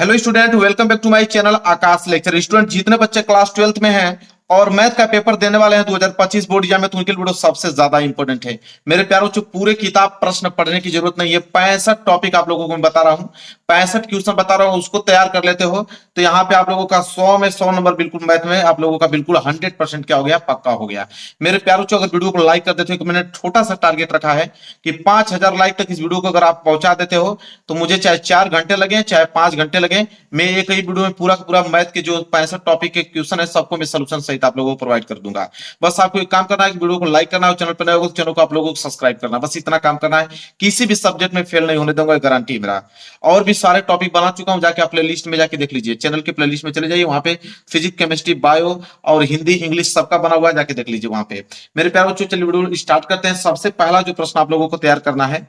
Hello student, welcome back to my channel Aakash lecture. Student, जितने बच्चे class 12th में हैं और मैथ का पेपर देने वाले हैं 2025 बोर्ड एग्जाम में, तो उनके लिए वीडियो सबसे ज्यादा इंपॉर्टेंट है मेरे प्यारों। जो पूरे किताब प्रश्न पढ़ने की जरूरत नहीं है, 65 टॉपिक आप लोगों को मैं बता रहा हूं, 65 क्वेश्चन बता रहा हूं, उसको तैयार कर लेते हो तो यहाँ पे आप लोगों का 100 में 100 नंबर बिल्कुल मैथ में आप लोगों का बिल्कुल 100% क्या हो गया, पक्का हो गया मेरे प्यारों। अगर वीडियो को लाइक कर देते हो, कि मैंने छोटा सा टारगेट रखा है कि 5000 लाइक तक इस वीडियो को अगर आप पहुंचा देते हो तो मुझे चाहे 4 घंटे लगे चाहे 5 घंटे लगे, मैं एक ही वीडियो में पूरा का पूरा मैथ के जो 65 टॉपिक के क्वेश्चन है सबको मैं सोल्यूशन सहित आप लोगों को प्रोवाइड कर दूंगा। बस आपको एक काम करना है कि वीडियो को लाइक करना है, चैनल पर नए हो तो चैनल को आप लोगों को सब्सक्राइब करना, बस इतना काम करना है। किसी भी सब्जेक्ट में फेल नहीं होने दूंगा, गारंटी मेरा। और भी सारे टॉपिक बना चुका हूं, जाके आप प्लेलिस्ट में जाके देख लीजिए, चैनल के प्लेलिस्ट में चले जाइए, वहां पे फिजिक्स केमिस्ट्री बायो और हिंदी इंग्लिश सबका बना हुआ है, जाके देख लीजिए वहां पे मेरे प्यारे बच्चों। चलिए वीडियो स्टार्ट करते हैं। सबसे पहला जो प्रश्न आप लोगों को तैयार करना है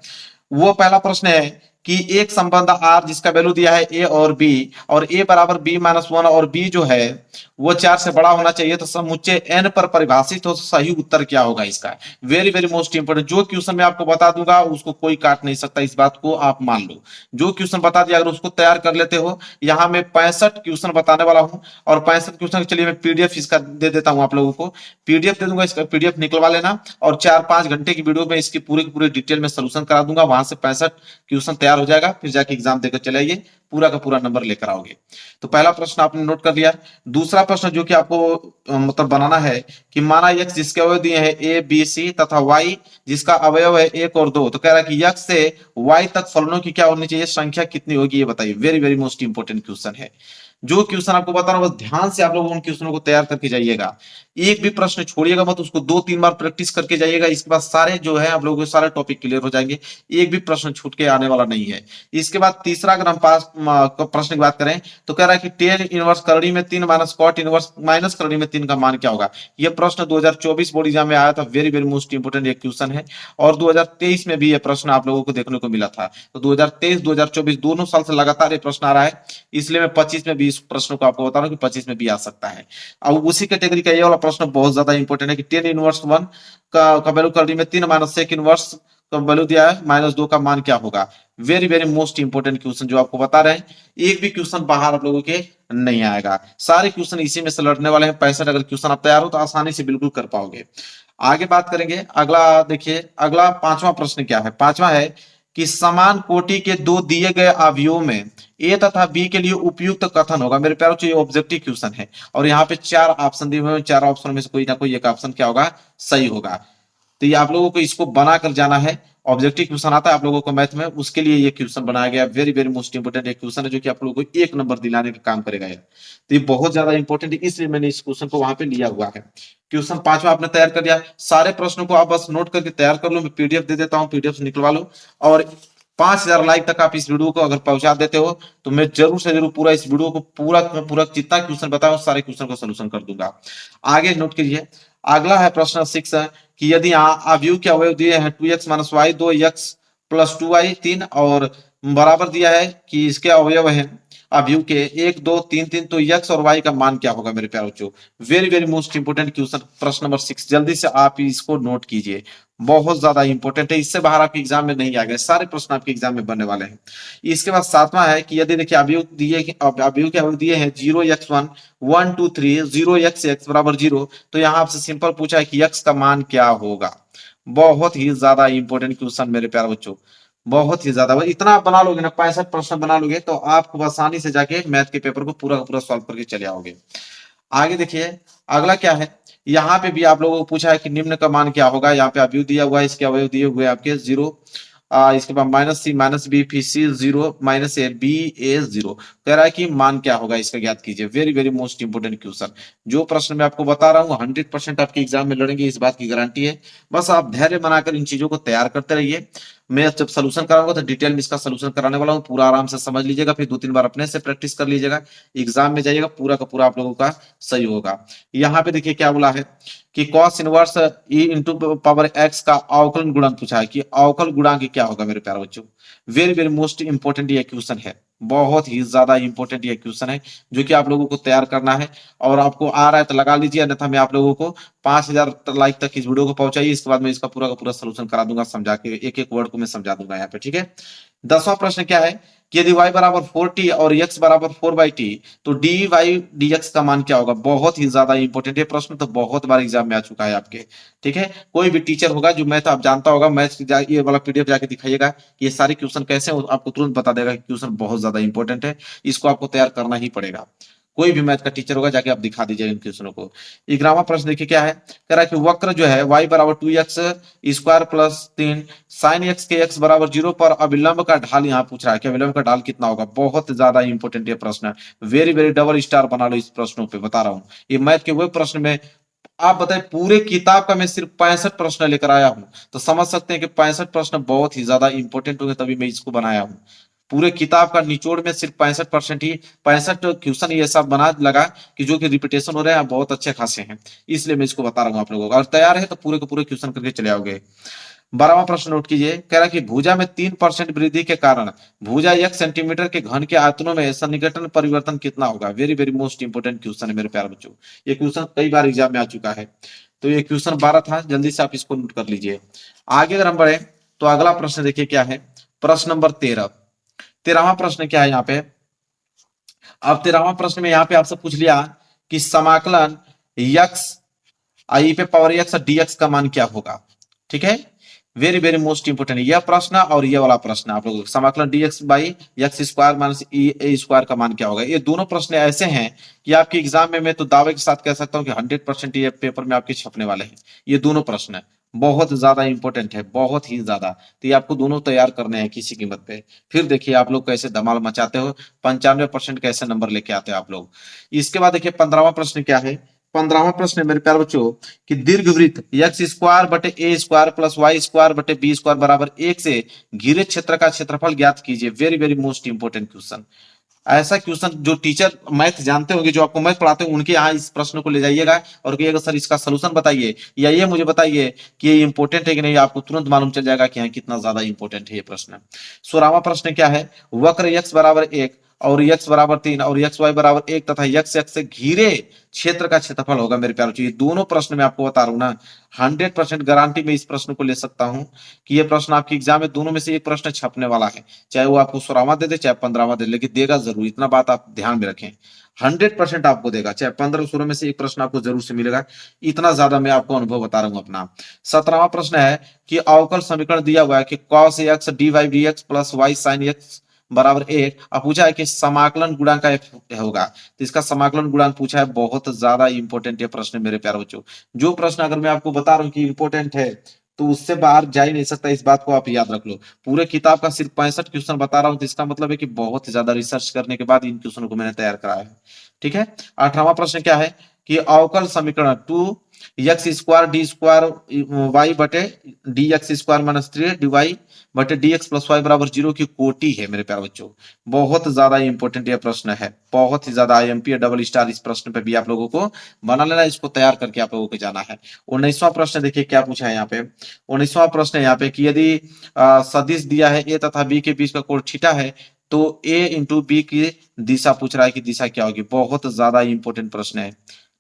वो पहला प्रश्न है कि एक संबंध आर जिसका वैल्यू दिया है ए और बी, और ए बराबर बी माइनस वन, और बी जो है वो 4 से बड़ा होना चाहिए, तो समुच्चय एन पर परिभाषित हो, तो सही उत्तर क्या होगा इसका। Very very most important. जो क्वेश्चन मैं आपको बता दूंगा उसको कोई काट नहीं सकता, इस बात को आप मान लो। जो क्वेश्चन बता दिया अगर उसको तैयार कर लेते हो, यहाँ मैं 65 क्वेश्चन बताने वाला हूं, और 65 क्वेश्चन चलिए मैं पीडीएफ इसका दे देता हूं आप लोगों को, पीडीएफ दे दूंगा, इसका पीडीएफ निकलवा लेना, और 4-5 घंटे की वीडियो में इसकी पूरी डिटेल में सोल्यूशन करा दूंगा। वहां से 65 क्वेश्चन तैयार हो जाएगा, फिर जाके एग्जाम देकर चले आइए, पूरा का पूरा नंबर लेकर आओगे। तो पहला प्रश्न आपने नोट कर लिया। दूसरा प्रश्न जो कि आपको मतलब बनाना है कि माना x जिसके अवयव दिए हैं ए बी सी तथा y जिसका अवयव है 1 और 2, तो कह रहा है कि x से y तक फलनों की क्या होनी चाहिए, संख्या कितनी होगी ये बताइए। Very very most important question है। जो क्वेश्चन आपको बता रहा हूं बस ध्यान से आप लोग उन क्वेश्चनों को तैयार करके जाइएगा, एक भी प्रश्न छोड़िएगा मत, उसको 2-3 बार प्रैक्टिस करके जाइएगा। इसके बाद सारे जो है आप लोगों के सारे टॉपिक क्लियर हो जाएंगे, एक भी प्रश्न छूट के आने वाला नहीं है। इसके बाद तीसरा अगर हम पास प्रश्न की बात करें तो कह रहा है कि टेन इनवर्स करड़ी में 3 माइनस कॉट इनवर्स माइनस करड़ी में 3 का मान क्या होगा। यह प्रश्न 2024 बोर्ड एग्जाम में आया था, वेरी वेरी मोस्ट इंपोर्टेंट एक क्वेश्चन है, और 2023 में भी यह प्रश्न आप लोगों को देखने को मिला था। तो 2023-2024 दोनों साल से लगातार ये प्रश्न आ रहा है, इसलिए मैं 25 में भी इस प्रश्न को आपको बता रहा हूं कि 25 में भी आ सकता है। अब उसी कैटेगरी का ये वाला प्रश्न बहुत ज्यादा इंपॉर्टेंट है कि टेन इनवर्स 1 का वैल्यू करड़ी में 3 माइनस सेक इनवर्स का वैल्यू दिया है माइनस 2 का मान क्या होगा। Very very most important question जो आपको बता रहे हैं, एक भी क्वेश्चन बाहर आप लोगों के नहीं आएगा, सारे क्वेश्चन इसी में से लड़ने वाले हैं। 65 अगर क्वेश्चन आप तैयार हो तो आसानी से बिल्कुल कर पाओगे। आगे बात करेंगे, अगला देखिए, अगला 5वां प्रश्न क्या है। 5वां है कि समान कोटि के दो दिए गए अवयवों में ए तथा बी के लिए उपयुक्त कथन होगा। मेरे प्यारों ये ऑब्जेक्टिव क्वेश्चन है, और यहाँ पे 4 ऑप्शन दिए हुए हैं, 4 ऑप्शन में से कोई ना कोई एक ऑप्शन क्या होगा, सही होगा। तो ये आप लोगों को इसको बनाकर जाना है। ऑब्जेक्टिव क्वेश्चन आता है आप लोगों को मैथ में, उसके लिए ये क्वेश्चन बनाया गया। वेरी वेरी मोस्ट इंपोर्टेंट एक क्वेश्चन है जो कि आप लोगों को 1 नंबर दिलाने का काम करेगा यार। तो ये बहुत ज्यादा इंपॉर्टेंट है, इसलिए मैंने इस क्वेश्चन को वहां पे लिया हुआ है। क्वेश्चन 5वां आपने तैयार कर दिया, सारे प्रश्नों को आप बस नोट करके तैयार कर लो, मैं पीडीएफ दे देता हूँ, पीडीएफ से निकलवा लो। और 5000 लाइक तक आप इस वीडियो को अगर पहुंचा देते हो तो मैं जरूर से जरूर पूरा इस वीडियो को पूरा जितना क्वेश्चन बताया सारे क्वेश्चन का सोल्यूशन कर दूंगा। आगे नोट कीजिए, अगला है प्रश्न 6 है कि यदि अवयव के अवयव दिए हैं 2x minus Y 2x plus 2y 3, और बराबर दिया है कि इसके अवयव है अवयव के 1 2 3 3, तो x और y का मान क्या होगा मेरे प्यारे बच्चों। Very very most important question प्रश्न नंबर 6, जल्दी से आप इसको नोट कीजिए, बहुत ज्यादा इंपॉर्टेंट है, इससे बाहर आपके एग्जाम में नहीं आ गए, सारे प्रश्न आपके एग्जाम में बनने वाले हैं। इसके बाद 7वां है कि यदि देखिए अवयव के अवयव दिए हैं 0x1 1 2 3 0x बराबर 0, तो यहाँ आपसे सिंपल पूछा है कि x का मान क्या होगा। बहुत ही ज्यादा इंपॉर्टेंट क्वेश्चन मेरे प्यारे बच्चों, बहुत ही ज्यादा। इतना आप बना लोगे ना, 65 प्रश्न बना लोगे तो आपको आसानी से जाके मैथ के पेपर को पूरा का पूरा सॉल्व करके चले आओगे। आगे देखिए, अगला क्या है, यहाँ पे भी आप लोगों को पूछा है कि निम्न का मान क्या होगा। यहाँ पे अवयव दिया हुआ है, इसके अवयव दिए हुए आपके 0, इसके बाद माइनस सी माइनस बी फिर सी 0 माइनस ए बी ए 0, कह रहा है कि मान क्या होगा इसका ज्ञात कीजिए। Very very most important question, जो प्रश्न मैं आपको बता रहा हूँ 100% आपके एग्जाम में लड़ेंगे, इस बात की गारंटी है। बस आप धैर्य बनाकर इन चीजों को तैयार करते रहिए, मैं जब सोल्यूशन कराऊंगा तो डिटेल में इसका सोल्यूशन कराने वाला हूँ, पूरा आराम से समझ लीजिएगा, फिर 2-3 बार अपने से प्रैक्टिस कर लीजिएगा, एग्जाम में जाइएगा पूरा का पूरा आप लोगों का सही होगा। यहाँ पे देखिए क्या बोला है कि cos inverse e into power x का अवकलन गुणांक पूछा है, कि अवकल गुणांक क्या होगा मेरे प्यारे बच्चों। वेरी वेरी मोस्ट इंपोर्टेंट ये क्वेश्चन है, बहुत ही ज्यादा इंपॉर्टेंट ये क्वेश्चन है जो कि आप लोगों को तैयार करना है, और आपको आ रहा है तो लगा लीजिए, अन्यथा मैं आप लोगों को 5000 लाइक तक इस वीडियो को पहुंचाइए, इसके बाद मैं इसका पूरा का पूरा सोल्यूशन करा दूंगा, समझा के एक एक वर्ड को मैं समझा दूंगा यहाँ पे, ठीक है। 10वां प्रश्न क्या है कि यदि y बराबर 4t और x बराबर 4/t तो dy dx का मान क्या होगा। बहुत ही ज्यादा इंपॉर्टेंट ये प्रश्न तो बहुत बार एग्जाम में आ चुका है आपके। ठीक है, कोई भी टीचर होगा जो मैथ आप जानता होगा, मैथ ये वाला पीडीएफ जाके दिखाइएगा कि ये सारे क्वेश्चन कैसे हैं, आपको तुरंत बता देगा कि क्वेश्चन बहुत ज्यादा इंपॉर्टेंट है, इसको आपको तैयार करना ही पड़ेगा। कोई भी मैथ का टीचर होगा जाके आप दिखा दीजिए इन क्वेश्चनों को। 11वां प्रश्न देखिए क्या है, कह रहा है कि वक्र जो है y बराबर 2x square plus 3 sine x के x बराबर 0 पर अभिलंब का ढाल यहाँ पूछ रहा है कि अभिलंब का ढाल कितना होगा। बहुत ज्यादा इंपॉर्टेंट ये प्रश्न है, वेरी वेरी डबल स्टार बना लो इस प्रश्नों पे, बता रहा हूँ। ये मैथ के वो प्रश्न में आप बताए पूरे किताब का मैं सिर्फ 65 प्रश्न लेकर आया हूं, तो समझ सकते हैं कि 65 प्रश्न बहुत ही ज्यादा इंपॉर्टेंट होंगे, तभी मैं इसको बनाया हूं। पूरे किताब का निचोड़ में सिर्फ 65% ही 65 क्वेश्चन ये सब बना लगा कि जो कि रिपीटेशन हो रहे हैं बहुत अच्छे खासे हैं, इसलिए मैं इसको बता रहा हूं आप लोगों को। और तैयार है तो पूरे के पूरे क्वेश्चन करके चले आओगे। 12वां प्रश्न नोट कीजिए, कह रहा है कि भुजा में 3% वृद्धि के कारण भुजा 1 सेंटीमीटर के घन के आयतनों में सन्निकटन परिवर्तन कितना होगा। Very very most important question है मेरे प्यारे बच्चों, ये क्वेश्चन कई बार एग्जाम में आ चुका है। तो ये क्वेश्चन 12 था, जल्दी से आप इसको नोट कर लीजिए। आगे अगर हम बढ़े तो अगला प्रश्न देखिए क्या है, प्रश्न नंबर 13। 13वां प्रश्न क्या है यहाँ पे, अब 13वां प्रश्न में यहाँ पे आपसे पूछ लिया कि समाकलन यक्स आई पे पावर एक्स डीएक्स का मान क्या होगा। ठीक है, वेरी वेरी मोस्ट इंपोर्टेंट यह प्रश्न और ये वाला प्रश्न आप लोग, समाकलन dx by x square minus A square का मान क्या होगा। ये दोनों प्रश्न ऐसे हैं कि आपके एग्जाम में मैं तो दावे के साथ कह सकता हूं कि 100% ये पेपर में आपके छपने वाले हैं। ये दोनों प्रश्न बहुत ज्यादा इंपॉर्टेंट है, बहुत ही ज्यादा, तो ये आपको दोनों तैयार करने हैं किसी कीमत पे। फिर देखिए आप लोग कैसे धमाल मचाते हो, 95% कैसे नंबर लेके आते हो आप लोग। इसके बाद देखिए 15वां प्रश्न क्या है, 15वां प्रश्न है मेरे प्यारे बच्चों कि दीर्घवृत्त एक्स स्क्वायर बटे ए स्क्वायर प्लस वाई स्क्वायर बटे बी स्क्वायर बराबर 1 से घिरे क्षेत्र का क्षेत्रफल ज्ञात कीजिए। Very very most important question. ऐसा क्वेश्चन जो टीचर मैथ जानते होंगे, जो आपको मैथ पढ़ाते हैं, उनके यहाँ इस प्रश्न को ले जाइएगा और कहिएगा सर इसका सोल्यूशन बताइए, या ये मुझे बताइए कि ये इंपॉर्टेंट है कि नहीं। आपको तुरंत मालूम चल जाएगा कि यहाँ कितना ज्यादा इंपॉर्टेंट है ये प्रश्न। 16वां प्रश्न क्या है, वक्र x बराबर 1 और x बराबर 3 और x y बराबर 1 तथा x x से घिरे क्षेत्र का क्षेत्रफल होगा। मेरे प्यारे बच्चों ये दोनों प्रश्न मैं आपको बता रहा हूं ना, 100% गारंटी में इस प्रश्न को ले सकता हूं कि ये प्रश्न आपके एग्जाम में दोनों में से एक प्रश्न छपने वाला है, चाहे वो आपको 16वां दे दे चाहे 15वां दे, लेकिन देगा जरूर, इतना बात आप ध्यान में रखें। 100% आपको देगा, चाहे 15-16 में से एक प्रश्न आपको जरूर से मिलेगा, इतना ज्यादा मैं आपको अनुभव बता रहा हूं अपना। 17वां प्रश्न है कि अवकल समीकरण दिया हुआ है कि cos x dy dx plus y sin x बराबर 1। अब पूछा है कि समाकलन गुणांक का f होगा, तो इसका समाकलन गुणांक पूछा है। बहुत ज्यादा इंपॉर्टेंट ये प्रश्न मेरे प्यारे बच्चों। जो प्रश्न अगर मैं आपको बता रहा हूं कि इंपॉर्टेंट है तो उससे बाहर जा ही नहीं सकता, इस बात को आप याद रख लो। पूरे किताब का सिर्फ 65 क्वेश्चन बता रहा हूं, तो इसका मतलब है कि बहुत ज्यादा रिसर्च करने के बाद इन क्वेश्चनों को मैंने तैयार कराया है। ठीक है, 18वां प्रश्न क्या है कि अवकल समीकरण 2x square D square Y बटे D X square minus 3 D Y बटे डी एक्स प्लस वाई बराबर 0 की कोटि है। मेरे प्यारे बच्चों बहुत ज्यादा इंपॉर्टेंट ये प्रश्न है, बहुत ही ज्यादा आईएमपी डबल स्टार इस प्रश्न पे भी आप लोगों को बना लेना, इसको तैयार करके आप लोगों को जाना है। 19वां प्रश्न देखिए क्या पूछा है यहाँ पे, 19वां प्रश्न है यहाँ पे कि यदि सदिश दिया है ए तथा बी के बीच का कोण थीटा है तो ए इंटू बी की दिशा पूछ रहा है कि दिशा क्या होगी। बहुत ज्यादा इंपॉर्टेंट प्रश्न है।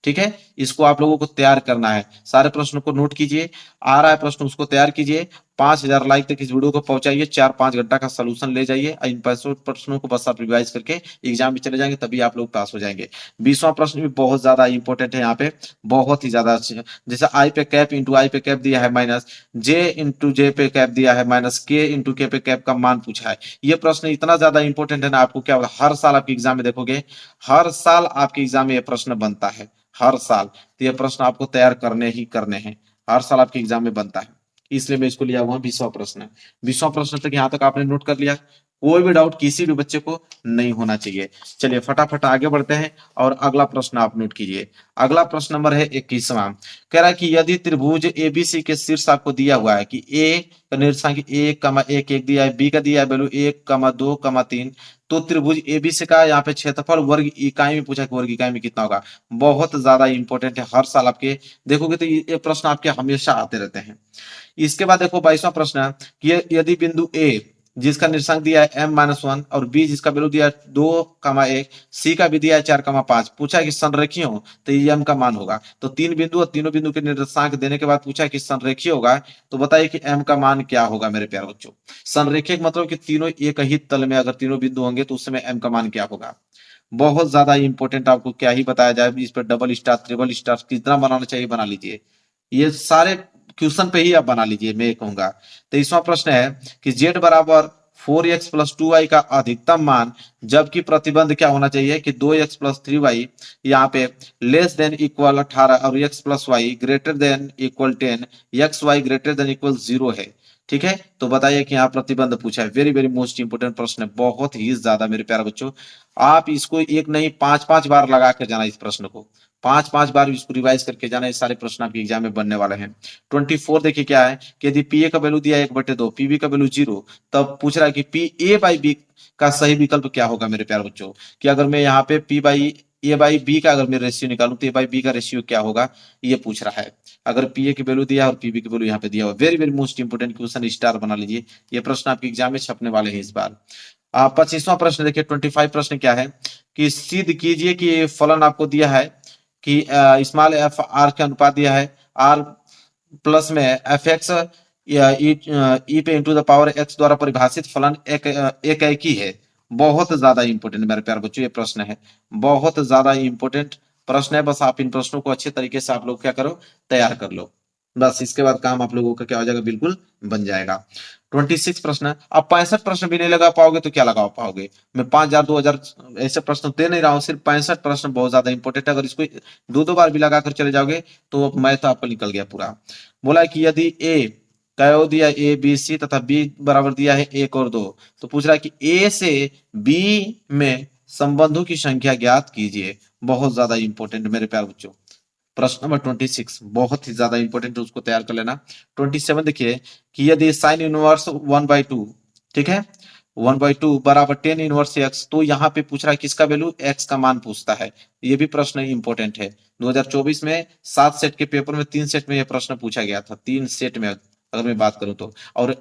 ठीक है, इसको आप लोगों को तैयार करना है, सारे प्रश्नों को नोट कीजिए, आ रहा है प्रश्न उसको तैयार कीजिए, 5000 लाइक तक इस वीडियो को पहुंचाइए, 4-5 घंटा का सोल्यूशन ले जाइए। इन 500 प्रश्नों को बस आप रिवाइज करके एग्जाम में चले जाएंगे, तभी आप लोग पास हो जाएंगे। 20वां प्रश्न भी बहुत ज्यादा इंपॉर्टेंट है यहाँ पे, बहुत ही ज्यादा अच्छे। जैसे आई पे कैप इंटू आई पे कैप दिया है माइनस जे इंटू जे पे कैप दिया है माइनस के इंटू के पे कैप का मान पूछा है। ये प्रश्न इतना ज्यादा इंपॉर्टेंट है ना, आपको क्या हर साल आपके एग्जाम में देखोगे, हर साल आपके एग्जाम में यह प्रश्न बनता है, हर साल। तो ये प्रश्न आपको तैयार करने ही करने हैं, हर साल आपके एग्जाम में बनता है, इसलिए मैं इसको लिया हुआ 20वां प्रश्न। 20वां प्रश्न तक यहाँ तक आपने नोट कर लिया, कोई भी डाउट किसी भी बच्चे को नहीं होना चाहिए। चलिए फटाफट आगे बढ़ते हैं और अगला प्रश्न आप नोट कीजिए। अगला प्रश्न नंबर है 21वां, कह रहा है कि यदि त्रिभुज एबीसी के शीर्ष आपको दिया हुआ है कि ए का निर्देशांक 1,1,1 दिया है, बी का दिया है वैल्यू 1,2,3, तो त्रिभुज एबीसी का यहाँ पे क्षेत्रफल वर्ग इकाई में पूछा कि वर्ग इकाई में कितना होगा। बहुत ज्यादा इंपॉर्टेंट है, हर साल आपके देखोगे तो ये प्रश्न आपके हमेशा आते रहते हैं। इसके बाद देखो 22वां प्रश्न कि यदि बिंदु ए जिसका निर्देशांक दिया है m-1 और b जिसका वैल्यू दिया है 2,1, c का भी दिया है 4,5, पूछा है कि संरेखीय हो तो ये m का मान होगा। तो तीन बिंदु और तीनों बिंदु के निर्देशांक देने के बाद पूछा है कि संरेखीय होगा, तो बताइए कि m का मान क्या होगा मेरे प्यारे बच्चों। संरेखीय का मतलब कि तीनों एक ही तल में अगर तीनों बिंदु होंगे तो उस समय m का मान क्या होगा। बहुत ज्यादा इंपॉर्टेंट, आपको क्या ही बताया जाए, इस पर डबल स्टार ट्रिपल स्टार कितना बनाना चाहिए बना लीजिए, ये सारे क्वेश्चन पे ही आप बना लीजिए, मैं कहूंगा। 23वां प्रश्न है कि z बराबर 4x प्लस 2y का अधिकतम मान, जबकि प्रतिबंध क्या होना चाहिए कि 2x प्लस 3y, यहाँ पे लेस देन इक्वल 18 और x plus y greater than equal 10, x y greater than equal 0 है। ठीक है, तो बताइए कि यहाँ प्रतिबंध पूछा है। वेरी वेरी मोस्ट इंपोर्टेंट प्रश्न है, बहुत ही ज्यादा मेरे प्यारे बच्चों। आप इसको एक नहीं 5-5 बार लगा कर जाना, इस प्रश्न को 5-5 बार इसको रिवाइज करके जाना, ये सारे प्रश्न आपके एग्जाम में बनने वाले हैं। 24 देखिए क्या है कि यदि पी ए का वैल्यू दिया है 1/2, पीबी का वैल्यू 0, तब पूछ रहा है कि पी ए बाई बी का सही विकल्प क्या होगा मेरे प्यारे बच्चों। कि अगर मैं यहाँ पे p by a by b का अगर मैं रेशियो निकालूं तो ए बाई बी का रेशियो क्या होगा, ये पूछ रहा है। अगर पी ए की वैल्यू दिया है और पीबी की वैल्यू यहाँ पे दिया हुआ, very very most important question, star बना लीजिए, ये प्रश्न आपके एग्जाम में छपने वाले हैं इस बार। 25वां प्रश्न देखिए, 25 प्रश्न क्या है कि सिद्ध कीजिए कि फलन आपको दिया है कि स्मॉल एफ आर के अनुपात दिया है, आर प्लस में एफ एक्स ई पे इंटू द पावर एक्स द्वारा परिभाषित फलन एक ही है। बहुत ज्यादा इंपोर्टेंट मेरे प्यारे बच्चों ये प्रश्न है, बहुत ज्यादा इंपोर्टेंट प्रश्न है। बस आप इन प्रश्नों को अच्छे तरीके से आप लोग क्या करो, तैयार कर लो, बस इसके बाद काम आप लोगों का क्या हो जाएगा, बिल्कुल बन जाएगा। 26 प्रश्न, अब 65 प्रश्न भी नहीं लगा पाओगे तो क्या लगा पाओगे। मैं 5,000 2,000 ऐसे प्रश्न दे नहीं रहा हूँ, सिर्फ 65 प्रश्न बहुत ज्यादा इंपॉर्टेंट है। अगर इसको 2-2 बार भी लगाकर चले जाओगे तो मैथ आपका निकल गया पूरा। बोला है कि यदि ए का दिया ए बी सी तथा बी बराबर दिया है 1 और 2, तो पूछ रहा है कि ए से बी में संबंधों की संख्या ज्ञात कीजिए। बहुत ज्यादा इंपॉर्टेंट मेरे प्यारे बच्चों। प्रश्न नंबर 26 बहुत ही ज्यादा इंपॉर्टेंट है, उसको तैयार कर लेना। 27 देखिए कि यदि साइन इनवर्स 1/2, ठीक है, 1/2 बराबर 10 इनवर्स एक्स, तो यहाँ पे पूछ रहा है किसका वैल्यू, एक्स का मान पूछता है। ये भी प्रश्न इंपॉर्टेंट है। 2024 में 7 सेट के पेपर में 3 सेट में यह प्रश्न पूछा गया था, 3 सेट में अगर मैं बात करूं तो। और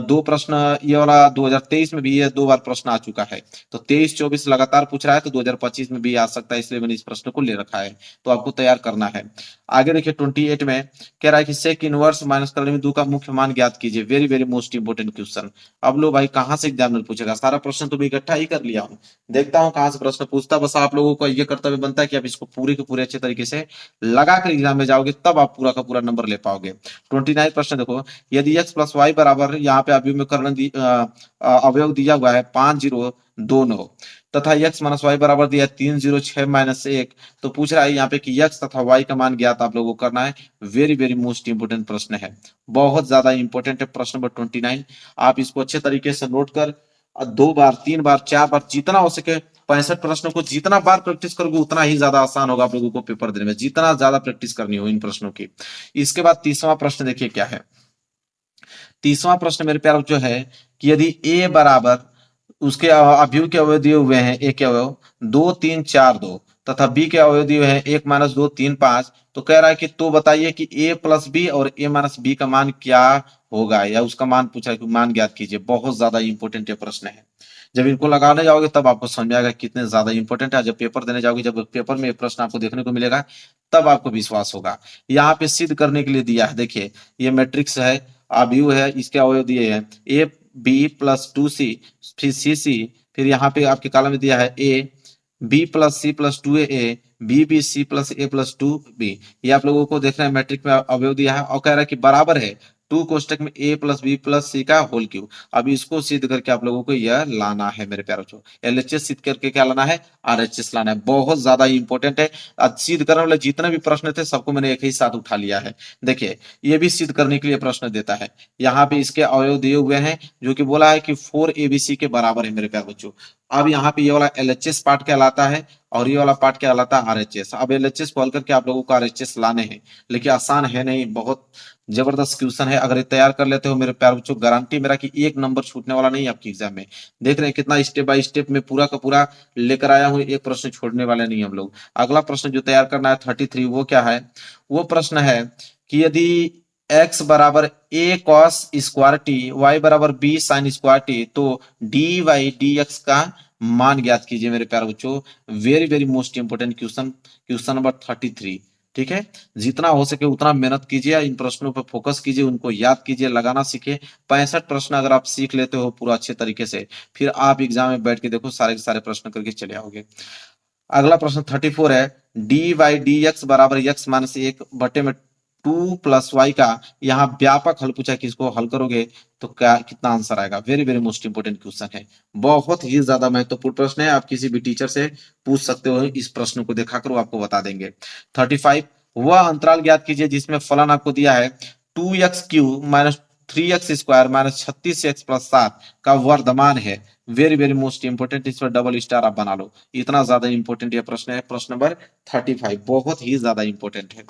2 प्रश्न ये वाला 2023 में भी ये 2 बार प्रश्न आ चुका है। तो 23-24 लगातार पूछ रहा है, तो 2025 में भी आ सकता है, इसलिए मैंने इस प्रश्न को ले रखा है, तो आपको तैयार करना है। आगे देखिए 28 में कह रहा है कि सेक इनवर्स माइनस करने में 2 का मुख्य मान ज्ञात कीजिए। Very very most important question. अब लो भाई कहां से एग्जामिनर पूछेगा, सारा प्रश्न तो मैं इकट्ठा ही कर लिया हूँ, देखता हूँ कहां से प्रश्न पूछता। बस आप लोगों को ये कर्तव्य बनता है कि आप इसको पूरे के पूरे अच्छे तरीके से लगा कर एग्जाम में जाओगे, तब आप पूरा का पूरा नंबर ले पाओगे। 29 प्रश्न देखो, यदि x प्लस वाई बराबर यहाँ पे अवयव दिया हुआ है 5029 तथा x माइनस वाई बराबर दिया है 306-1, तो पूछ रहा है यहाँ पे कि x तथा y का मान ज्ञात आप लोगों को करना है। वेरी वेरी मोस्ट इंपोर्टेंट प्रश्न है, बहुत ज्यादा इंपोर्टेंट है प्रश्न नंबर 29। आप इसको अच्छे तरीके से नोट कर 2 बार 3 बार 4 बार जितना हो सके 65 प्रश्नों को जितना बार प्रैक्टिस करोगे उतना ही ज्यादा आसान होगा आप लोगों को पेपर देने में, जितना ज्यादा प्रैक्टिस करनी हो इन प्रश्नों की। इसके बाद 30वां प्रश्न देखिए क्या है। 30वां प्रश्न मेरे प्यारे जो है कि यदि a बराबर उसके अवयव के अवयव दिए हुए हैं, a के अवयव 2 3 4 2 तथा b के अवयव दिए हुए हैं 1 - 2 3 5, तो कह रहा है कि तो बताइए कि a प्लस b और a माइनस b का मान क्या होगा, या उसका मान पूछा है कि मान ज्ञात कीजिए। बहुत ज्यादा इंपॉर्टेंट ये प्रश्न है, जब इनको लगाने जाओगे तब आपको समझ में आएगा कितने ज्यादा इंपॉर्टेंट है। जब पेपर देने जाओगे, जब पेपर में प्रश्न आपको देखने को मिलेगा, तब आपको विश्वास होगा। यहाँ पे सिद्ध करने के लिए दिया है, देखिए ये मैट्रिक्स है, अवयव है, इसके अवयव दिए हैं ए बी प्लस 2c, फिर सी सी, फिर यहाँ पे आपके कॉलम में दिया है a b plus c plus 2a, b b c plus a plus 2b। ये आप लोगों को देखना है, मैट्रिक में अवयव दिया है और कह रहा है कि बराबर है 2 कोष्टक में a प्लस बी प्लस सी का होल क्यूब। अब इसको सिद्ध करके आप लोगों को यह लाना है मेरे प्यारों को, एलएचएस सिद्ध करके क्या लाना है, आरएचएस लाना है। बहुत ज्यादा इंपॉर्टेंट है। सिद्ध करने वाले जितने भी प्रश्न थे सबको मैंने एक ही साथ उठा लिया है। देखिए ये भी सिद्ध करने के लिए प्रश्न देता है, यहाँ पे इसके अवयव दिए हुए हैं जो कि बोला है कि 4abc के बराबर है मेरे प्यारे बच्चों। अब यहाँ पे ये वाला एलएचएस पार्ट कहलाता है और ये वाला पार्ट कहलाता है आरएचएस। अब एलएचएस को हल करके आप लोगों को आरएचएस लाने हैं, लेकिन आसान है नहीं, बहुत जबरदस्त क्वेश्चन है। अगर ये तैयार कर लेते हो मेरे प्यारे बच्चों, गारंटी मेरा कि एक नंबर छूटने वाला नहीं है आपकी एग्जाम में। देख रहे हैं कितना स्टेप बाय स्टेप में पूरा का पूरा लेकर आया हूं, एक प्रश्न छोड़ने वाले नहीं हम लोग। अगला प्रश्न जो तैयार करना है 33, वो क्या है, वो प्रश्न है कि यदि x बराबर a cos square T, y बराबर b साइन स्क्वायर टी, तो dy dx का मान ज्ञात कीजिए मेरे प्यारे बच्चों। Very very most important question, question number 33। ठीक है, जितना हो सके उतना मेहनत कीजिए, इन प्रश्नों पर फोकस कीजिए, उनको याद कीजिए, लगाना सीखिए। 65 प्रश्न अगर आप सीख लेते हो पूरा अच्छे तरीके से, फिर आप एग्जाम में बैठ के देखो सारे के सारे प्रश्न करके चले आओगे। अगला प्रश्न 34 है, डी वाई डी एक्स बराबर एक्स माइनस एक बटे में 2 प्लस वाई का यहाँ व्यापक हल पूछा कि इसको हल करोगे तो क्या कितना आंसर आएगा। Very very most important question है, बहुत ही ज्यादा महत्वपूर्ण प्रश्न है। आप किसी भी टीचर से पूछ सकते हो, इस प्रश्न को दिखाकर वो आपको बता देंगे। 35, वह अंतराल ज्ञात कीजिए जिसमें फलन आपको दिया है 2x³ minus 3x² minus 36x+7 का वर्धमान है। वेरी वेरी मोस्ट इंपोर्टेंट, इस पर डबल स्टार आप बना लो, इतना ज्यादा इंपोर्टेंट ये प्रश्न है। प्रश्न नंबर 35 बहुत ही ज्यादा इंपोर्टेंट है।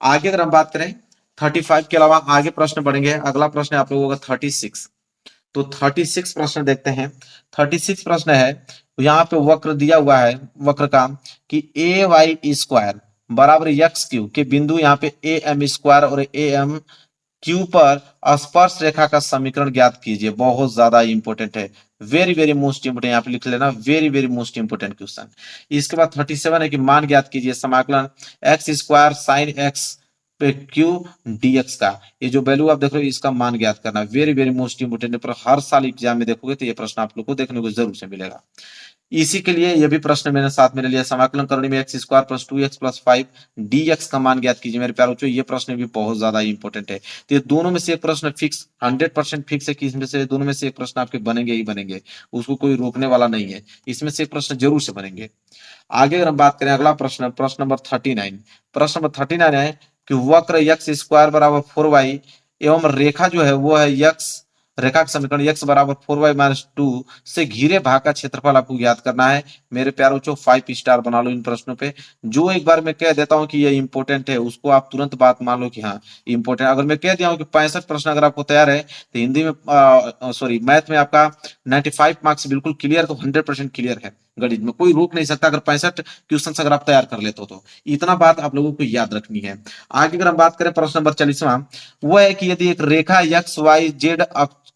आगे अगर हम बात करें 35 के अलावा आगे प्रश्न बढ़ेंगे। अगला प्रश्न आप लोगों का 36, तो 36 प्रश्न देखते हैं। 36 प्रश्न है, यहाँ पे वक्र दिया हुआ है, वक्र का कि ए वाई स्क्वायर बराबर x³ के बिंदु यहाँ पे am² और am³ पर स्पर्श रेखा का समीकरण ज्ञात कीजिए। बहुत ज्यादा इंपोर्टेंट है, वेरी वेरी मोस्ट इंपोर्टेंट, यहाँ पे लिख लेना, very very most important question. इसके बाद 37 है कि मान ज्ञात कीजिए समाकलन x² साइन x पे क्यू dx का, ये जो वैल्यू आप देख रहे हो इसका मान ज्ञात करना। वेरी वेरी मोस्ट इंपोर्टेंट, पर हर साल एग्जाम में देखोगे तो ये प्रश्न आप लोग को देखने को जरूर से मिलेगा। इसी के लिए ये भी प्रश्न मैंने साथ में ले लिया, समाकलन करने में x² plus 2x plus 5 dx का मान ज्ञात कीजिए। मेरे प्यारे बच्चों ये प्रश्न भी बहुत ज्यादा इंपॉर्टेंट है। तो ये दोनों में से एक प्रश्न फिक्स 100% फिक्स है कि इसमें से दोनों में से एक प्रश्न आपके बनेंगे ही बनेंगे, उसको कोई रोकने वाला नहीं है, इसमें से एक प्रश्न जरूर से बनेंगे। आगे अगर हम बात करें अगला प्रश्न, प्रश्न नंबर 39। प्रश्न नंबर 39 है कि वक्र x² बराबर 4y एवं रेखा जो है वो है x, रेखा का समीकरण x बराबर 4y माइनस 2 से घिरे भाग का क्षेत्रफल आपको ज्ञात करना है। मेरे प्यारे बच्चों 5 स्टार बना लो इन प्रश्नों पे। जो एक बार मैं कह देता हूं कि ये इंपॉर्टेंट है, उसको आप तुरंत बात मान लो कि हाँ इंपॉर्टेंट। अगर मैं कह दिया हूं कि 65 प्रश्न अगर आपको तैयार है तो हिंदी में सॉरी मैथ में आपका 95 मार्क्स बिल्कुल क्लियर, तो 100% क्लियर है। गणित में कोई रोक नहीं सकता अगर 65 क्वेश्चन अगर आप तैयार कर लेते हो तो इतना बात आप लोगों को याद रखनी है। आगे अगर हम बात करें प्रश्न नंबर 40वां, वो है कि यदि एक रेखा एक्स वाई जेड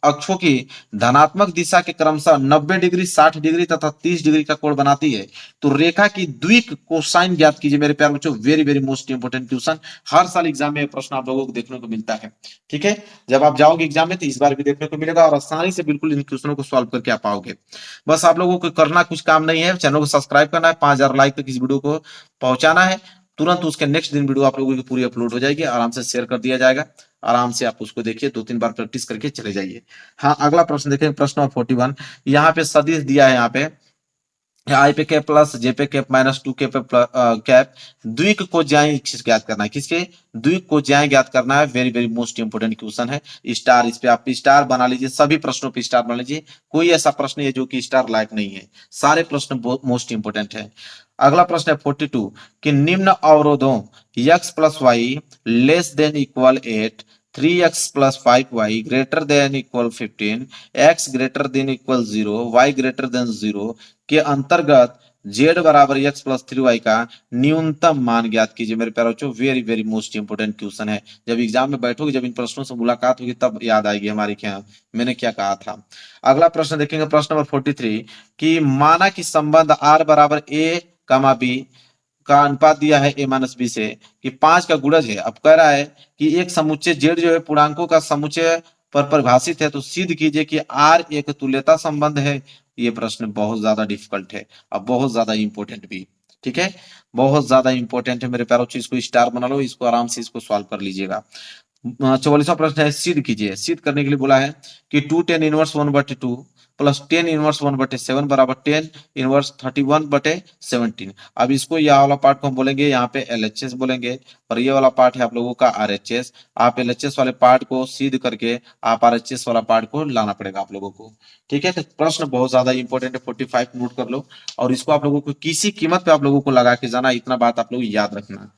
अक्षों की धनात्मक दिशा के क्रमशः 90 डिग्री, 60 डिग्री तथा 30 डिग्री का कोण बनाती है तो रेखा की द्विक कोसाइन ज्ञात कीजिए। मेरे प्यारे बच्चों very very most important question, हर साल एग्जाम में प्रश्न आप लोगों को देखने को मिलता है। ठीक है, जब आप जाओगे एग्जाम में तो इस बार भी देखने को मिलेगा और आसानी से बिल्कुल इन क्वेश्चनों को सॉल्व करके आप पाओगे। बस आप लोगों को करना कुछ काम नहीं है, चैनल को सब्सक्राइब करना है, 5000 लाइक तक इस वीडियो को पहुंचाना है, तुरंत उसके नेक्स्ट दिन वीडियो आप लोगों की पूरी अपलोड हो जाएगी, आराम से शेयर कर दिया जाएगा, आराम से आप उसको देखिए, 2-3 बार प्रैक्टिस करके चले जाइए। हाँ अगला प्रश्न देखें, प्रश्न नंबर 41। यहाँ पे सदिश दिया है, यहाँ पे आई पे कैप प्लस जे पे कैप माइनस 2 के पे कैप द्विक को ज्याय ज्ञात करना है। किसके द्विक को ज्याय ज्ञात करना है। Very very most important question है, स्टार इस पे आप स्टार बना लीजिए, सभी प्रश्नों पे स्टार बना लीजिए, कोई ऐसा प्रश्न है जो कि स्टार लायक नहीं है, सारे प्रश्न मोस्ट इंपोर्टेंट है। अगला प्रश्न है 42 कि निम्न अवरोधों x plus y less than equal 8, 3x plus 5y greater than equal 15, x greater than equal 0, y greater than 0 के अंतर्गत z बराबर x प्लस 3y का न्यूनतम मान ज्ञात कीजिए। मेरे प्यारे बच्चों very very most important question है, जब एग्जाम में बैठोगे, जब इन प्रश्नों से मुलाकात होगी तब याद आएगी हमारी क्या मैंने क्या कहा था। अगला प्रश्न देखेंगे, प्रश्न नंबर 43 कि माना कि संबंध r बराबर a, b का अनुपात दिया है a माइनस बी से कि 5 का गुणज है। अब कह रहा है कि एक समुच्चय z जो है पूर्णांकों का समुच्चय पर परिभाषित है, तो सिद्ध कीजिए कि r एक तुल्यता संबंध है। ये प्रश्न बहुत ज्यादा डिफिकल्ट है, अब बहुत ज्यादा इंपॉर्टेंट भी। ठीक है, बहुत ज्यादा इंपॉर्टेंट है मेरे प्यारों, इसको स्टार बना लो, इसको आराम से इसको सॉल्व कर लीजिएगा। 44वां प्रश्न है, सिद्ध कीजिए। सिद्ध करने के लिए बोला है कि 2 tan इनवर्स 1/2 प्लस 10 इनवर्स 1/7 बराबर 10 इनवर्स 31/17। अब इसको यह वाला पार्ट को हम बोलेंगे यहाँ पे LHS बोलेंगे, और ये वाला पार्ट है आप लोगों का RHS। आप LHS वाले पार्ट को सिद्ध करके आप RHS वाला पार्ट को लाना पड़ेगा आप लोगों को। ठीक है, तो प्रश्न बहुत ज्यादा इंपॉर्टेंट है, 45 नोट कर लो, और इसको आप लोगों को किसी कीमत पे आप लोगों को लगा के जाना, इतना बात आप लोग याद रखना।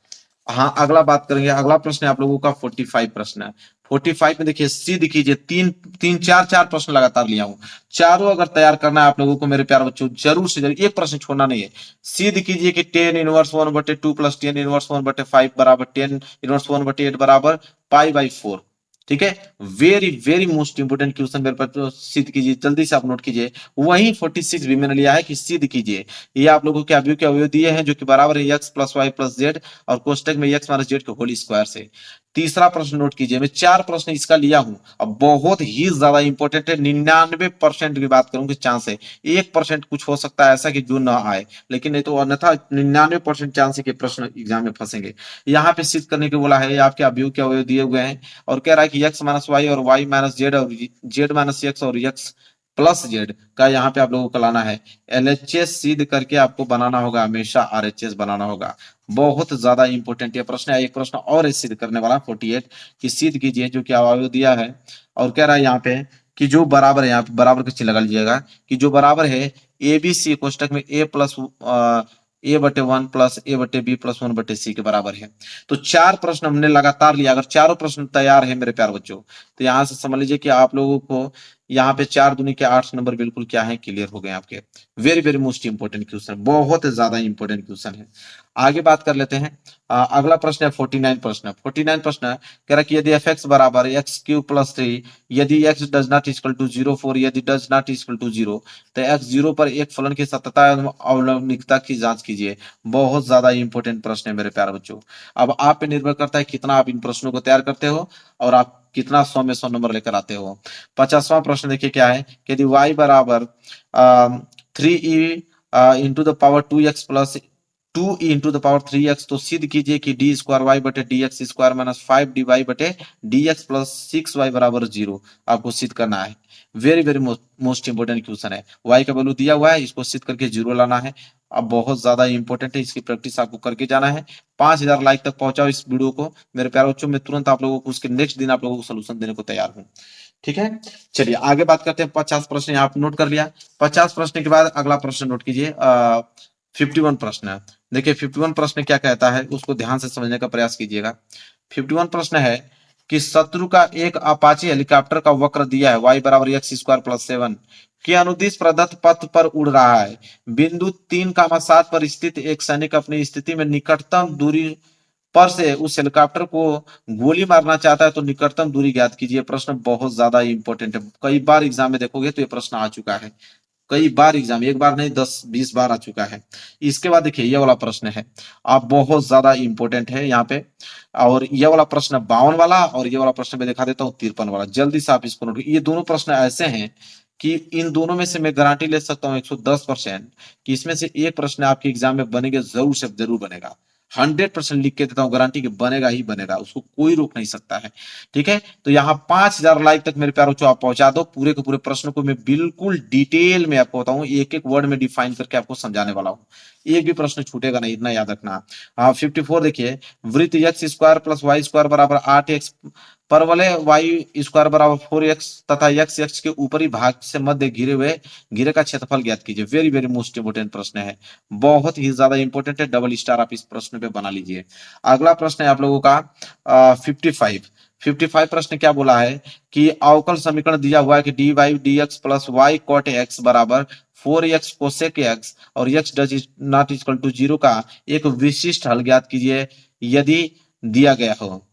हाँ अगला बात करेंगे, अगला प्रश्न है आप लोगों का 45 प्रश्न है। 45 में देखिए सिद्ध कीजिए, तीन तीन चार चार प्रश्न लगातार लिया हूं, चारों अगर तैयार करना है आप लोगों को मेरे प्यारे बच्चों, जरूर से जरूर एक प्रश्न छोड़ना नहीं है। सिद्ध कीजिए कि 10 इनवर्स 1/2 प्लस 10 इनवर्स 1/5 बराबर 10 इनवर्स 1/8 बराबर π/4। ठीक है, very very most important question मेरे पास, सिद्ध कीजिए, जल्दी से आप नोट कीजिए। वही 46 भी मैंने लिया है कि सिद्ध कीजिए, ये आप लोगों के अवयव के अवयव दिए हैं जो कि बराबर है x plus y plus z और कोष्टक में x माइनस जेड के होल स्क्वायर से। तीसरा प्रश्न नोट कीजिए, मैं 4 प्रश्न इसका लिया हूं, अब बहुत ही ज्यादा इंपॉर्टेंट है, 99% की बात करूं कि चांस है, 1% कुछ हो सकता है ऐसा कि जो ना आए, लेकिन नहीं तो अन्यथा 99% चांस है कि प्रश्न एग्जाम में फंसेंगे। यहाँ पे सिद्ध करने को बोला है, आपके अवयव के अवयव दिए हुए हैं और कह रहा है कि x माइनस वाई और y माइनस जेड और z माइनस x और x प्लस जेड का यहाँ पे आप लोगों को लाना है। एलएचएस सिद्ध करके आपको बनाना होगा, हमेशा आरएचएस बनाना होगा। बहुत ज्यादा इंपॉर्टेंट ये प्रश्न है। एक प्रश्न और है सिद्ध करने वाला 48 कि सिद्ध कीजिए, जो कि अवयव दिया है और कह रहा है यहाँ पे कि जो बराबर है, यहाँ पे बराबर का चिन्ह लगा लीजिएगा, कि जो बराबर है ए बी सी कोष्टक में ए plus a/1 plus a/b plus 1/c के बराबर है। तो 4 प्रश्न हमने लगातार लिया, अगर चारों प्रश्न तैयार है मेरे प्यारे बच्चों, तो यहां से समझ लीजिए कि आप लोगों को यहाँ पे 4 दूनी के 8 नंबर बिल्कुल क्या है, क्लियर हो गए आपके। Very very most important question, बहुत ज्यादा इंपोर्टेंट क्वेश्चन है। आगे बात कर लेते हैं। अगला प्रश्न है 49 प्रश्न। 49 प्रश्न कह रहा है कि यदि एफ एक्स बराबर एक्स क्यूब प्लस 3, यदि x does not equal to 0 4, यदि डज नॉट इक्वल टू 0, तो एक्स 0 पर एक फलन की सत्यता एवं अवलंबनिकता की जांच कीजिए। बहुत ज्यादा इंपॉर्टेंट प्रश्न है मेरे प्यारे बच्चों। अब आप पे निर्भर करता है कितना आप इन प्रश्नों को तैयार करते हो और आप कितना 100 में 100 नंबर लेकर आते हो। 50वां प्रश्न देखिए क्या है कि यदि y बराबर 3e into the power 2x plus 2e into the power 3x, तो सिद्ध कीजिए कि डी स्क्वायर वाई बटे D X square minus 5dy बटे डी एक्स प्लस 6y बराबर 0 आपको सिद्ध करना है। Very very most important question है। y का वैल्यू दिया हुआ है, इसको सिद्ध करके 0 लाना है। अब बहुत ज्यादा इंपॉर्टेंट है, इसकी प्रैक्टिस आपको करके जाना है। 5000 लाइक तक पहुंचाओ इस वीडियो को मेरे प्यारे बच्चों, मैं तुरंत आप लोगों को उसके नेक्स्ट दिन आप लोगों को सोल्यूशन देने को तैयार हूं। ठीक है, चलिए आगे बात करते हैं। 50 प्रश्न यहाँ पे नोट कर लिया। 50 प्रश्न के बाद अगला प्रश्न नोट कीजिए, 51 प्रश्न है। देखिए 51 प्रश्न क्या कहता है, उसको ध्यान से समझने का प्रयास कीजिएगा। 51 प्रश्न है कि शत्रु का एक अपाची हेलीकॉप्टर का वक्र दिया है, y बराबर एक्स स्क्वायर प्लस 7 के अनुदिश प्रदत्त पथ पर उड़ रहा है। बिंदु 3,7 पर स्थित एक सैनिक अपनी स्थिति में निकटतम दूरी पर से उस हेलीकॉप्टर को गोली मारना चाहता है, तो निकटतम दूरी ज्ञात कीजिए। प्रश्न बहुत ज्यादा इंपॉर्टेंट है, कई बार एग्जाम में देखोगे तो ये प्रश्न आ चुका है, कई बार एग्जाम, एक बार नहीं 10-20 बार आ चुका है। इसके बाद देखिए ये वाला प्रश्न है, आप बहुत ज्यादा इंपॉर्टेंट है यहाँ पे, और ये वाला प्रश्न 52 वाला और ये वाला प्रश्न मैं दिखा देता हूँ 53 वाला, जल्दी से आप इसको नोट। ये दोनों प्रश्न ऐसे हैं कि इन दोनों में से मैं गारंटी ले सकता हूँ 110% कि इसमें से एक प्रश्न आपके एग्जाम में बनेगा, जरूर से जरूर बनेगा। 100% लिख के देता हूँ, गारंटी कि बनेगा ही बनेगा, उसको कोई रोक नहीं सकता है। ठीक है, तो यहाँ 5000 लाइक तक मेरे प्यारों आप पहुंचा दो। पूरे के पूरे प्रश्न को मैं बिल्कुल डिटेल में आपको बताऊं, एक एक वर्ड में डिफाइन करके आपको समझाने वाला हूँ, एक भी प्रश्न छूटेगा नहीं, इतना याद रखना। 54 देखिए, वृत्त x square plus y square बराबर 8x परवलय y स्क्वायर बराबर 4x तथा x के ऊपरी भाग से मध्य घिरे हुए घेरे का क्षेत्रफल ज्ञात कीजिए। वेरी वेरी मोस्ट इंपोर्टेंट प्रश्न है, बहुत ही ज्यादा इंपोर्टेंट है, डबल स्टार आप इस प्रश्न पे बना लीजिए। अगला प्रश्न है आप लोगों का 55 प्रश्न क्या बोला है कि अवकल समीकरण दिया हुआ है कि d y d x plus y cot x बराबर 4x कोसेक एक्स और x does not equal to 0 का एक विशिष्ट हल ज्ञात कीजिए यदि दिया गया हो।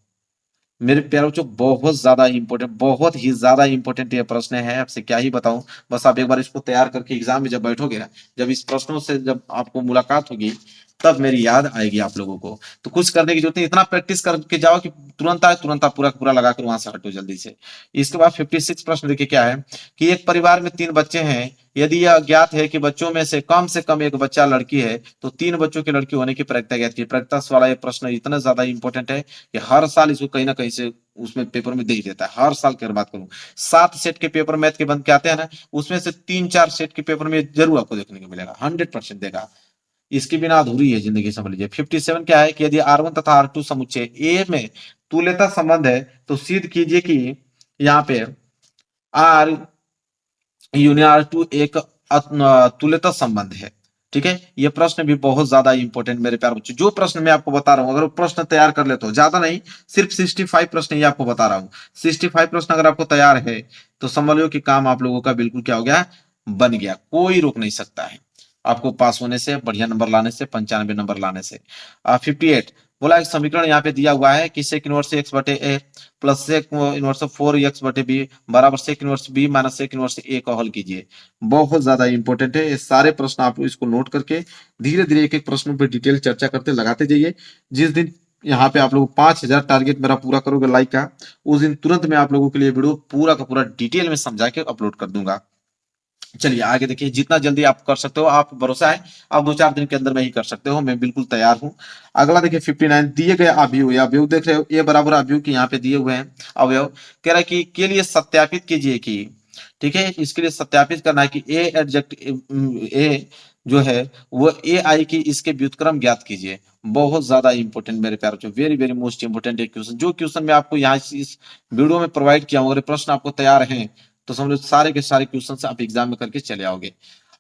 मेरे प्यारे बच्चों बहुत ज्यादा इंपॉर्टेंट, बहुत ही ज्यादा इंपॉर्टेंट ये प्रश्न है, आपसे क्या ही बताऊं। बस आप एक बार इसको तैयार करके एग्जाम में जब बैठोगे ना, जब इस प्रश्नों से जब आपको मुलाकात होगी तब मेरी याद आएगी आप लोगों को। तो कुछ करने की जरूरत नहीं, इतना प्रैक्टिस करके जाओ कि तुरंत आए, तुरंत आप पूरा पूरा लगाकर वहां से हटो जल्दी से। इसके बाद 56 प्रश्न देखिए क्या है कि एक परिवार में 3 बच्चे हैं, यदि यह ज्ञात है कि बच्चों में से कम एक बच्चा लड़की है, तो 3 बच्चों की लड़की होने की प्रक्रिया ज्ञात कीजिए। प्रक्रिया वाला ये प्रश्न इतना ज्यादा इंपॉर्टेंट है कि हर साल इसको कहीं ना कहीं से उसमें पेपर में दे ही देता है, हर साल की बात करूं। 7 सेट के पेपर मैथ के बंद के आते हैं ना, उसमें से 3-4 सेट के पेपर में जरूर आपको देखने को मिलेगा, 100% देगा, इसके बिना अधूरी है जिंदगी, समझ लीजिए। 57 क्या है कि यदि R1 तथा R2 समुच्चय ए में तुल्यता संबंध है, तो सिद्ध कीजिए कि यहाँ पे R यूनियन R2 एक तुल्यता संबंध है। ठीक है, ये प्रश्न भी बहुत ज्यादा इंपॉर्टेंट मेरे प्यारे बच्चों। जो प्रश्न मैं आपको बता रहा हूँ, अगर प्रश्न तैयार कर लेते हो, ज्यादा नहीं, सिर्फ 65 प्रश्न ये आपको बता रहा हूँ, 65 प्रश्न अगर आपको तैयार है तो समझ लो कि काम आप लोगों का बिल्कुल क्या हो गया, बन गया। कोई रोक नहीं सकता है आपको पास होने से, बढ़िया नंबर लाने से, 95 नंबर लाने से। 58 बोला एक समीकरण यहाँ पे दिया हुआ है कि सेक इनवर्स एक्स बटे ए प्लस सेक इनवर्स 4x बटे बी बराबर sec inverse B minus sec inverse A का हल कीजिए। बहुत ज्यादा इंपॉर्टेंट है ये सारे प्रश्न, आप इसको नोट करके धीरे धीरे एक एक प्रश्नों पर डिटेल चर्चा करते लगाते जाइए। जिस दिन यहाँ पे आप लोग 5000 टारगेट मेरा पूरा करोगे लाइक का, उस दिन तुरंत मैं आप लोगों के लिए वीडियो पूरा का पूरा डिटेल में समझा के अपलोड कर दूंगा। चलिए आगे देखिए, जितना जल्दी आप कर सकते हो, आप भरोसा है आप 2-4 दिन के अंदर में ही कर सकते हो, मैं बिल्कुल तैयार हूं। अगला देखिए 59 दिए गए अवयव, अवयव देख रहे हो, ए बराबर अवयव की यहाँ पे दिए हुए हैं अवयव, कह रहा है कि के लिए सत्यापित कीजिए कि, ठीक है, इसके लिए सत्यापित करना है कि ए एडजेक्ट ए जो है वो ए आई की इसके व्युत्क्रम ज्ञात कीजिए। बहुत ज्यादा इंपॉर्टेंट मेरे प्यारे बच्चों, वेरी वेरी मोस्ट इंपॉर्टेंट एक क्वेश्चन, जो क्वेश्चन मैं आपको यहाँ इस वीडियो में प्रोवाइड किया हूँ, अगर प्रश्न आपको तैयार हैं तो समझो सारे के सारे क्वेश्चन आप एग्जाम में करके चले आओगे।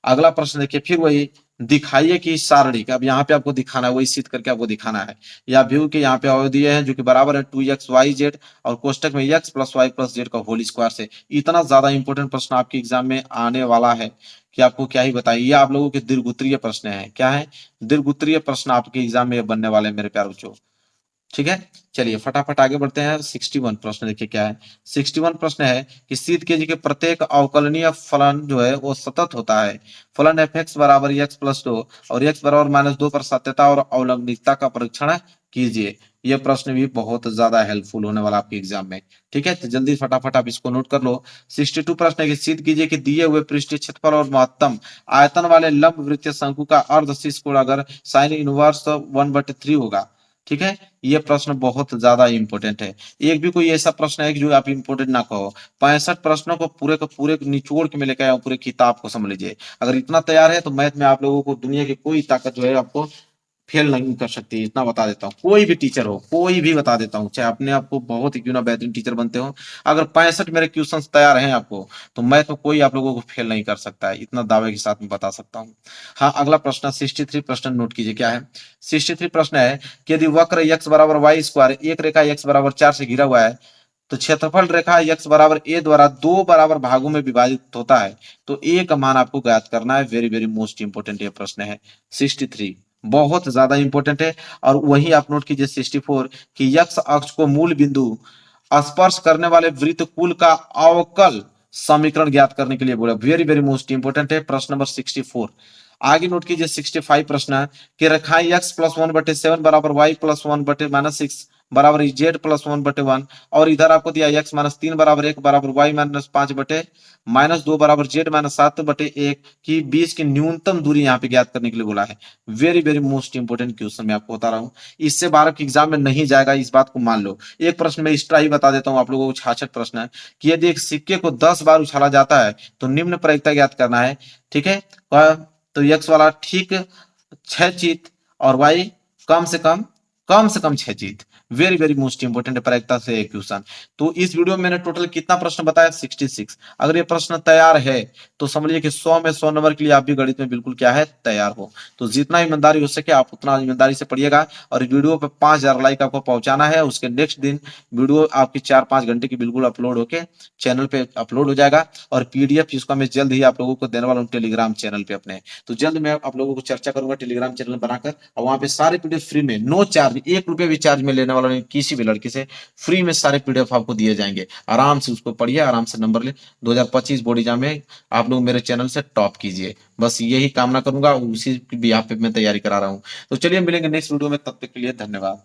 अगला प्रश्न देखिए, फिर वही दिखाइए कि सारणी का, अब यहाँ पे आपको दिखाना है, वही सिद्ध करके आपको दिखाना है, या व्यू के यहाँ पे अवयव दिए हैं जो कि बराबर है 2xyz और कोष्टक में x plus y plus z का होल स्क्वायर से। इतना ज्यादा इंपॉर्टेंट प्रश्न आपके एग्जाम में आने वाला है कि आपको क्या ही बताइए। ये आप लोगों के दीर्घउत्तरीय प्रश्न है, क्या है, दीर्घउत्तरीय प्रश्न आपके एग्जाम में बनने वाले हैं मेरे प्यारे बच्चों। ठीक है, चलिए फटाफट आगे बढ़ते हैं। 61 प्रश्न देखिए क्या है। 61 प्रश्न है कि शीत के जी के प्रत्येक अवकलनीय फलन जो है वो सतत होता है। फलन एफ एक्स बराबर एक्स प्लस 2 और एक्स बराबर -2 पर सत्यता और अवलंबिकता का परीक्षण कीजिए। यह प्रश्न भी बहुत ज्यादा हेल्पफुल होने वाला आपके एग्जाम में। ठीक है, तो जल्दी फटाफट आप इसको नोट कर लो। 62 प्रश्न है कि सिद्ध कीजिए कि दिए हुए पृष्ठीय क्षेत्रफल और महत्तम आयतन वाले लंब वृत्तीय शंकु का अर्ध शीर्ष कोण अगर साइन इनवर्स 1/3 होगा। ठीक है, ये प्रश्न बहुत ज्यादा इंपॉर्टेंट है। एक भी कोई ऐसा प्रश्न है जो आप इंपॉर्टेंट ना कहो। 65 प्रश्नों को पूरे का पूरे निचोड़ के मैं लेकर आया हूं, पूरे किताब को समझ लीजिए। अगर इतना तैयार है तो मैथ में आप लोगों को दुनिया की कोई ताकत जो है आपको फेल नहीं कर सकती, इतना बता देता हूँ। कोई भी टीचर हो, कोई भी बता देता हूँ, चाहे अपने आप को बहुत ही क्यों ना बेहतरीन टीचर बनते हो, अगर 65 मेरे क्वेश्चन तैयार हैं आपको, तो मैथ में कोई आप लोगों को फेल नहीं कर सकता है, इतना दावे के साथ में बता सकता हूँ। हाँ, अगला प्रश्न 63 प्रश्न नोट कीजिए क्या है। 63 प्रश्न है कि यदि वक्र x बराबर वाई स्क्वायर एक रेखा x बराबर 4 से घिरा हुआ है, तो क्षेत्रफल रेखा x बराबर a द्वारा 2 बराबर भागों में विभाजित होता है, तो a का मान आपको ज्ञात करना है। वेरी वेरी मोस्ट इंपोर्टेंट ये प्रश्न है 63, बहुत ज्यादा इंपॉर्टेंट है। और वही आप नोट कीजिए 64 कि x अक्ष को मूल बिंदु स्पर्श करने वाले वृत्तकुल का अवकल समीकरण ज्ञात करने के लिए बोला। वेरी वेरी मोस्ट इंपॉर्टेंट है प्रश्न नंबर 64। आगे नोट कीजिए 65 प्रश्न कि रेखाएं x प्लस 1/7 बराबर y प्लस 1/-6 बराबर z प्लस 1/1 और इधर आपको दिया x माइनस 3 बराबर 1 बराबर y माइनस 5/-2 बराबर z माइनस 7/1 की बीच की न्यूनतम दूरी यहाँ पे ज्ञात करने के लिए बोला है। Very very most important question मैं आपको बता रहा हूँ, इससे 12 के एग्जाम में नहीं जाएगा, इस बात को मान लो। एक प्रश्न में एक्स्ट्रा ही बता देता हूँ आप लोगों को, 66 प्रश्न है कि यदि एक सिक्के को 10 बार उछाला जाता है तो निम्न प्रायिकता ज्ञात करना है। ठीक है, तो x वाला ठीक 6 जीत और y कम से कम 6 जीत। वेरी वेरी मोस्ट इंपोर्टेंट प्रायिकता से क्वेश्चन। तो इस वीडियो में मैंने टोटल कितना प्रश्न बताया, 66। अगर ये प्रश्न तैयार है तो समझिए कि 100 में 100 नंबर के लिए आप भी गणित में बिल्कुल क्या है, तैयार हो। तो जितना ईमानदारी हो सके आप उतना ईमानदारी से पढ़िएगा और वीडियो पे 5000 लाइक आपको पहुंचाना है। उसके नेक्स्ट दिन वीडियो आपकी 4-5 घंटे की बिल्कुल अपलोड होके चैनल पे अपलोड हो जाएगा और पीडीएफ जिसका मैं जल्द ही आप लोगों को देने वाला हूँ टेलीग्राम चैनल पे अपने। तो जल्द मैं आप लोगों को चर्चा करूंगा टेलीग्राम चैनल बनाकर, और वहां पे सारे पीडीएफ फ्री में, नो चार्ज, 1 रुपया भी चार्ज में लेने वाला नहीं किसी भी लड़के से, फ्री में सारे पीडीएफ आपको दिए जाएंगे। आराम से उसको पढ़िए, आराम से नंबर ले, 2025 बोर्ड एग्जाम में आप लोग मेरे चैनल से टॉप कीजिए, बस यही कामना करूंगा, उसी भी यहाँ पे मैं तैयारी करा रहा हूँ। तो चलिए मिलेंगे नेक्स्ट वीडियो में, तब तक के लिए धन्यवाद।